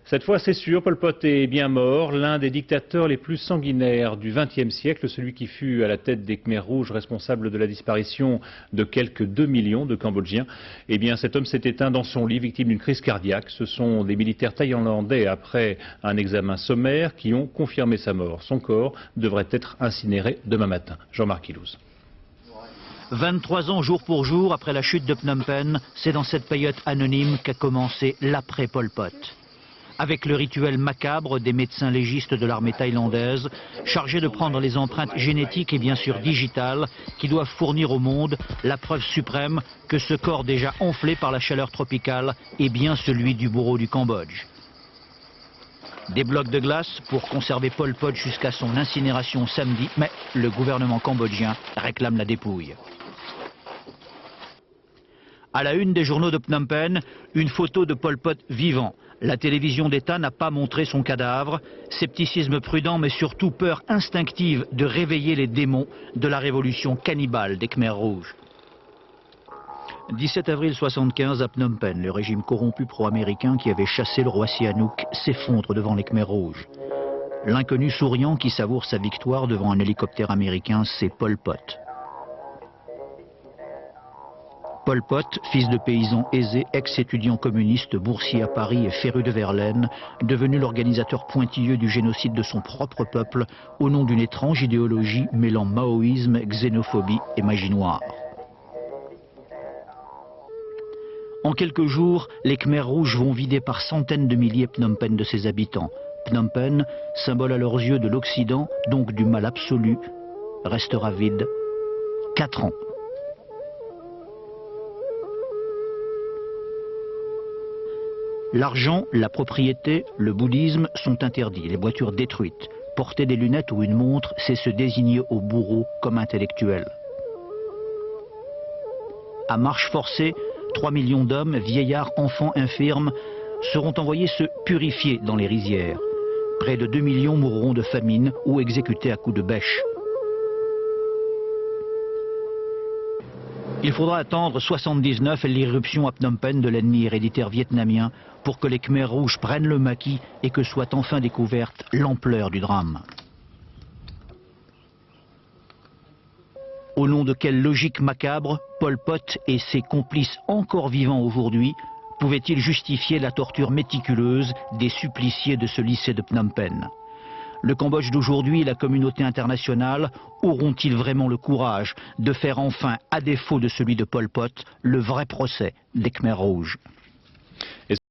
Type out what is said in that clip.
Cette fois, c'est sûr, Pol Pot est bien mort, l'un des dictateurs les plus sanguinaires du XXe siècle, celui qui fut à la tête des Khmers rouges, responsable de la disparition de quelques 2 millions de Cambodgiens. Eh bien, cet homme s'est éteint dans son lit, victime d'une crise cardiaque. Ce sont des militaires thaïlandais, après un examen sommaire, qui ont confirmé sa mort. Son corps devrait être incinéré demain matin. Jean-Marc Ilouz. 23 ans jour pour jour après la chute de Phnom Penh, c'est dans cette période anonyme qu'a commencé l'après-Pol Pot. Avec le rituel macabre des médecins légistes de l'armée thaïlandaise, chargés de prendre les empreintes génétiques et bien sûr digitales, qui doivent fournir au monde la preuve suprême que ce corps déjà enflé par la chaleur tropicale est bien celui du bourreau du Cambodge. Des blocs de glace pour conserver Pol Pot jusqu'à son incinération samedi, mais le gouvernement cambodgien réclame la dépouille. À la une des journaux de Phnom Penh, une photo de Pol Pot vivant. La télévision d'État n'a pas montré son cadavre. Scepticisme prudent, mais surtout peur instinctive de réveiller les démons de la révolution cannibale des Khmers rouges. 17 avril 1975 à Phnom Penh, le régime corrompu pro-américain qui avait chassé le roi Sihanouk s'effondre devant les Khmers rouges. L'inconnu souriant qui savoure sa victoire devant un hélicoptère américain, c'est Pol Pot. Pol Pot, fils de paysan aisé, ex-étudiant communiste, boursier à Paris et féru de Verlaine, devenu l'organisateur pointilleux du génocide de son propre peuple au nom d'une étrange idéologie mêlant maoïsme, xénophobie et magie noire. En quelques jours, les Khmers rouges vont vider par centaines de milliers Phnom Penh de ses habitants. Phnom Penh, symbole à leurs yeux de l'Occident, donc du mal absolu, restera vide 4 ans. L'argent, la propriété, le bouddhisme sont interdits, les voitures détruites. Porter des lunettes ou une montre, c'est se désigner au bourreau comme intellectuel. À marche forcée, 3 millions d'hommes, vieillards, enfants, infirmes, seront envoyés se purifier dans les rizières. Près de 2 millions mourront de famine ou exécutés à coups de bêche. Il faudra attendre 1979 et l'irruption à Phnom Penh de l'ennemi héréditaire vietnamien pour que les Khmers rouges prennent le maquis et que soit enfin découverte l'ampleur du drame. Au nom de quelle logique macabre, Pol Pot et ses complices encore vivants aujourd'hui pouvaient-ils justifier la torture méticuleuse des suppliciés de ce lycée de Phnom Penh? Le Cambodge d'aujourd'hui et la communauté internationale auront-ils vraiment le courage de faire enfin, à défaut de celui de Pol Pot, le vrai procès des Khmers rouges?